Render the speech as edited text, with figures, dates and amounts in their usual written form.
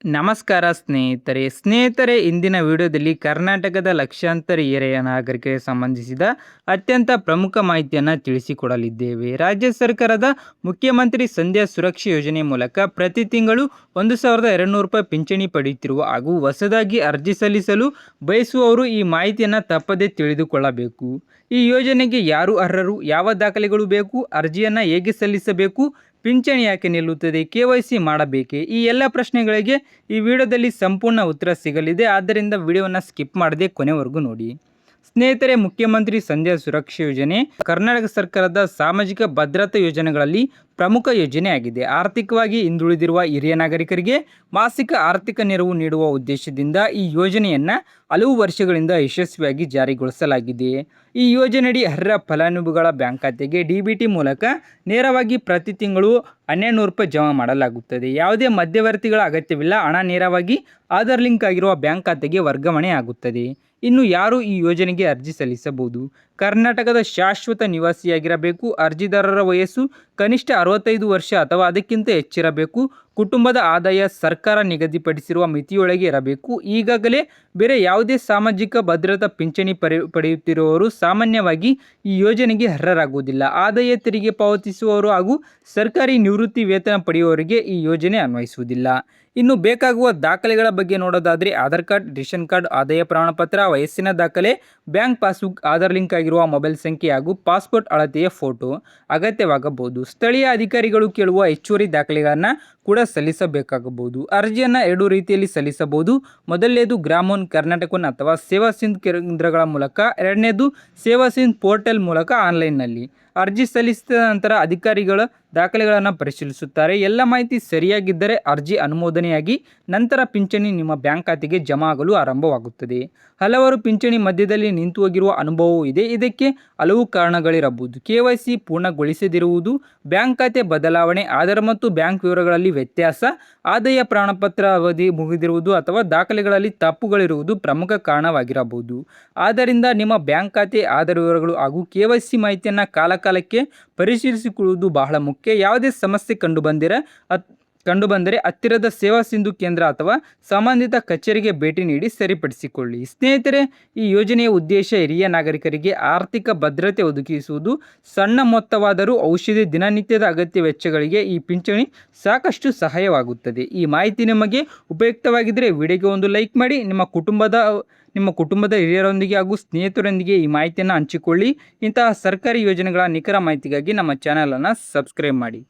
ನಮಸ್ಕಾರ ಸ್ನೇಹಿತರೆ ಇಂದಿನ ವಿಡಿಯೋದಲ್ಲಿ ಕರ್ನಾಟಕದ ಲಕ್ಷಾಂತರ ಹಿರಿಯ ನಾಗರಿಕರಿಗೆ ಸಂಬಂಧಿಸಿದ ಅತ್ಯಂತ ಪ್ರಮುಖ ಮಾಹಿತಿಯನ್ನು ತಿಳಿಸಿಕೊಡಲಿದ್ದೇವೆ. ರಾಜ್ಯ ಸರ್ಕಾರದ ಮುಖ್ಯಮಂತ್ರಿ ಸಂಧ್ಯಾ ಸುರಕ್ಷಾ ಯೋಜನೆ ಮೂಲಕ ಪ್ರತಿ ತಿಂಗಳು 1,200 ರೂಪಾಯಿ ಪಿಂಚಣಿ ಪಡೆಯುತ್ತಿರುವ ಹಾಗೂ ಹೊಸದಾಗಿ ಅರ್ಜಿ ಸಲ್ಲಿಸಲು ಬಯಸುವವರು ಈ ಮಾಹಿತಿಯನ್ನು ತಪ್ಪದೇ ತಿಳಿದುಕೊಳ್ಳಬೇಕು. ಈ ಯೋಜನೆಗೆ ಯಾರು ಅರ್ಹರು, ಯಾವ ದಾಖಲೆಗಳು ಬೇಕು, ಅರ್ಜಿಯನ್ನು ಹೇಗೆ ಸಲ್ಲಿಸಬೇಕು, ಪಿಂಚಣಿ ಯಾಕೆ ನಿಲ್ಲುತ್ತದೆ, KYC ಮಾಡಬೇಕೇ, ಈ ಎಲ್ಲ ಪ್ರಶ್ನೆಗಳಿಗೆ ಈ ವಿಡಿಯೋದಲ್ಲಿ ಸಂಪೂರ್ಣ ಉತ್ತರ ಸಿಗಲಿದೆ. ಆದ್ದರಿಂದ ವಿಡಿಯೋವನ್ನು ಸ್ಕಿಪ್ ಮಾಡದೆ ಕೊನೆವರೆಗೂ ನೋಡಿ. ಸ್ನೇಹಿತರೆ, ಮುಖ್ಯಮಂತ್ರಿ ಸಂಧ್ಯಾ ಸುರಕ್ಷಾ ಯೋಜನೆ ಕರ್ನಾಟಕ ಸರ್ಕಾರದ ಸಾಮಾಜಿಕ ಭದ್ರತಾ ಯೋಜನೆಗಳಲ್ಲಿ ಪ್ರಮುಖ ಯೋಜನೆಯಾಗಿದೆ. ಆರ್ಥಿಕವಾಗಿ ಹಿಂದುಳಿದಿರುವ ಹಿರಿಯ ನಾಗರಿಕರಿಗೆ ಮಾಸಿಕ ಆರ್ಥಿಕ ನೆರವು ನೀಡುವ ಉದ್ದೇಶದಿಂದ ಈ ಯೋಜನೆಯನ್ನು ಹಲವು ವರ್ಷಗಳಿಂದ ಯಶಸ್ವಿಯಾಗಿ ಜಾರಿಗೊಳಿಸಲಾಗಿದೆ. ಈ ಯೋಜನೆಯಡಿ ಅರ್ಹ ಫಲಾನುಭವಿಗಳ ಬ್ಯಾಂಕ್ ಖಾತೆಗೆ DBT ಮೂಲಕ ನೇರವಾಗಿ ಪ್ರತಿ ತಿಂಗಳು 1,200 ರೂಪಾಯಿ ಜಮಾ ಮಾಡಲಾಗುತ್ತದೆ. ಯಾವುದೇ ಮಧ್ಯವರ್ತಿಗಳ ಅಗತ್ಯವಿಲ್ಲ. ಹಣ ನೇರವಾಗಿ ಆಧಾರ್ ಲಿಂಕ್ ಆಗಿರುವ ಬ್ಯಾಂಕ್ ಖಾತೆಗೆ ವರ್ಗಾವಣೆ ಆಗುತ್ತದೆ. ಇನ್ನು ಯಾರು ಈ ಯೋಜನೆಗೆ ಅರ್ಜಿ ಸಲ್ಲಿಸಬಹುದು? ಕರ್ನಾಟಕದ ಶಾಶ್ವತ ನಿವಾಸಿಯಾಗಿರಬೇಕು. ಅರ್ಜಿದಾರರ ವಯಸ್ಸು ಕನಿಷ್ಠ 65 ವರ್ಷ ಅಥವಾ ಅದಕ್ಕಿಂತ ಹೆಚ್ಚಿರಬೇಕು. ಕುಟುಂಬದ ಆದಾಯ ಸರ್ಕಾರ ನಿಗದಿಪಡಿಸಿರುವ ಮಿತಿಯೊಳಗೆ ಇರಬೇಕು. ಈಗಾಗಲೇ ಬೇರೆ ಯಾವುದೇ ಸಾಮಾಜಿಕ ಭದ್ರತಾ ಪಿಂಚಣಿ ಪಡೆಯುತ್ತಿರುವವರು ಸಾಮಾನ್ಯವಾಗಿ ಈ ಯೋಜನೆಗೆ ಅರ್ಹರಾಗುವುದಿಲ್ಲ. ಆದಾಯ ತೆರಿಗೆ ಪಾವತಿಸುವವರು ಹಾಗೂ ಸರ್ಕಾರಿ ನಿವೃತ್ತಿ ವೇತನ ಪಡೆಯುವವರಿಗೆ ಈ ಯೋಜನೆ ಅನ್ವಯಿಸುವುದಿಲ್ಲ. ಇನ್ನು ಬೇಕಾಗುವ ದಾಖಲೆಗಳ ಬಗ್ಗೆ ನೋಡೋದಾದರೆ ಆಧಾರ್ ಕಾರ್ಡ್, ರೇಷನ್ ಕಾರ್ಡ್, ಆದಾಯ ಪ್ರಮಾಣಪತ್ರ, ವಯಸ್ಸಿನ ದಾಖಲೆ, ಬ್ಯಾಂಕ್ ಪಾಸ್ಬುಕ್, ಆಧಾರ್ ಲಿಂಕ್ ಆಗಿರುವ ಮೊಬೈಲ್ ಸಂಖ್ಯೆ ಹಾಗೂ ಪಾಸ್ಪೋರ್ಟ್ ಅಳತೆಯ ಫೋಟೋ ಅಗತ್ಯವಾಗಬಹುದು. ಸ್ಥಳೀಯ ಅಧಿಕಾರಿಗಳು ಕೇಳುವ ಹೆಚ್ಚುವರಿ ದಾಖಲೆಗಳನ್ನು ಕೂಡ ಸಲ್ಲಿಸಬೇಕಾಗಬಹುದು. ಅರ್ಜಿಯನ್ನು 2 ರೀತಿಯಲ್ಲಿ ಸಲ್ಲಿಸಬಹುದು. ಮೊದಲನೇದು ಗ್ರಾಮೋನ್, ಕರ್ನಾಟಕ ಅಥವಾ ಸೇವಾ ಸಿಂಧ್ ಕೇಂದ್ರಗಳ ಮೂಲಕ, ಎರಡನೇದು ಸೇವಾ ಸಿಂಧ್ ಪೋರ್ಟಲ್ ಮೂಲಕ ಆನ್ಲೈನ್ನಲ್ಲಿ. ಅರ್ಜಿ ಸಲ್ಲಿಸಿದ ನಂತರ ಅಧಿಕಾರಿಗಳ ದಾಖಲೆಗಳನ್ನು ಪರಿಶೀಲಿಸುತ್ತಾರೆ. ಎಲ್ಲ ಮಾಹಿತಿ ಸರಿಯಾಗಿದ್ದರೆ ಅರ್ಜಿ ಅನುಮೋದನೆಯಾಗಿ ನಂತರ ಪಿಂಚಣಿ ನಿಮ್ಮ ಬ್ಯಾಂಕ್ ಖಾತೆಗೆ ಜಮಾ ಆಗಲು ಆರಂಭವಾಗುತ್ತದೆ. ಹಲವರು ಪಿಂಚಣಿ ಮಧ್ಯದಲ್ಲಿ ನಿಂತು ಹೋಗಿರುವ ಅನುಭವವೂ ಇದೆ. ಇದಕ್ಕೆ ಹಲವು ಕಾರಣಗಳಿರಬಹುದು. KYC ಪೂರ್ಣಗೊಳಿಸದಿರುವುದು, ಬ್ಯಾಂಕ್ ಖಾತೆ ಬದಲಾವಣೆ, ಆಧಾರ್ ಮತ್ತು ಬ್ಯಾಂಕ್ ವಿವರಗಳಲ್ಲಿ ವ್ಯತ್ಯಾಸ, ಆದಾಯ ಪ್ರಮಾಣಪತ್ರ ಅವಧಿ ಮುಗಿದಿರುವುದು ಅಥವಾ ದಾಖಲೆಗಳಲ್ಲಿ ತಪ್ಪುಗಳಿರುವುದು ಪ್ರಮುಖ ಕಾರಣವಾಗಿರಬಹುದು. ಆದ್ದರಿಂದ ನಿಮ್ಮ ಬ್ಯಾಂಕ್ ಖಾತೆ, ಆಧಾರ್ ವಿವರಗಳು ಹಾಗೂ KYC ಮಾಹಿತಿಯನ್ನು ಕಾಲಕಾಲಕ್ಕೆ ಪರಿಶೀಲಿಸಿಕೊಳ್ಳುವುದು ಬಹಳ ಮುಖ್ಯ. ಯಾವುದೇ ಸಮಸ್ಯೆ ಕಂಡುಬಂದರೆ ಹತ್ತಿರದ ಸೇವಾ ಸಿಂಧು ಕೇಂದ್ರ ಅಥವಾ ಸಂಬಂಧಿತ ಕಚೇರಿಗೆ ಭೇಟಿ ನೀಡಿ ಸರಿಪಡಿಸಿಕೊಳ್ಳಿ. ಸ್ನೇಹಿತರೆ, ಈ ಯೋಜನೆಯ ಉದ್ದೇಶ ಹಿರಿಯ ನಾಗರಿಕರಿಗೆ ಆರ್ಥಿಕ ಭದ್ರತೆ ಒದಗಿಸುವುದು. ಸಣ್ಣ ಮೊತ್ತವಾದರೂ ಔಷಧಿ, ದಿನನಿತ್ಯದ ಅಗತ್ಯ ವೆಚ್ಚಗಳಿಗೆ ಈ ಪಿಂಚಣಿ ಸಾಕಷ್ಟು ಸಹಾಯವಾಗುತ್ತದೆ. ಈ ಮಾಹಿತಿ ನಿಮಗೆ ಉಪಯುಕ್ತವಾಗಿದ್ದರೆ ವಿಡಿಯೋಗೆ ಒಂದು ಲೈಕ್ ಮಾಡಿ. ನಿಮ್ಮ ಕುಟುಂಬದ ಹಿರಿಯರೊಂದಿಗೆ ಹಾಗೂ ಸ್ನೇಹಿತರೊಂದಿಗೆ ಈ ಮಾಹಿತಿಯನ್ನು ಹಂಚಿಕೊಳ್ಳಿ. ಇಂತಹ ಸರ್ಕಾರಿ ಯೋಜನೆಗಳ ನಿಖರ ಮಾಹಿತಿಗಾಗಿ ನಮ್ಮ ಚಾನಲನ್ನು ಸಬ್ಸ್ಕ್ರೈಬ್ ಮಾಡಿ.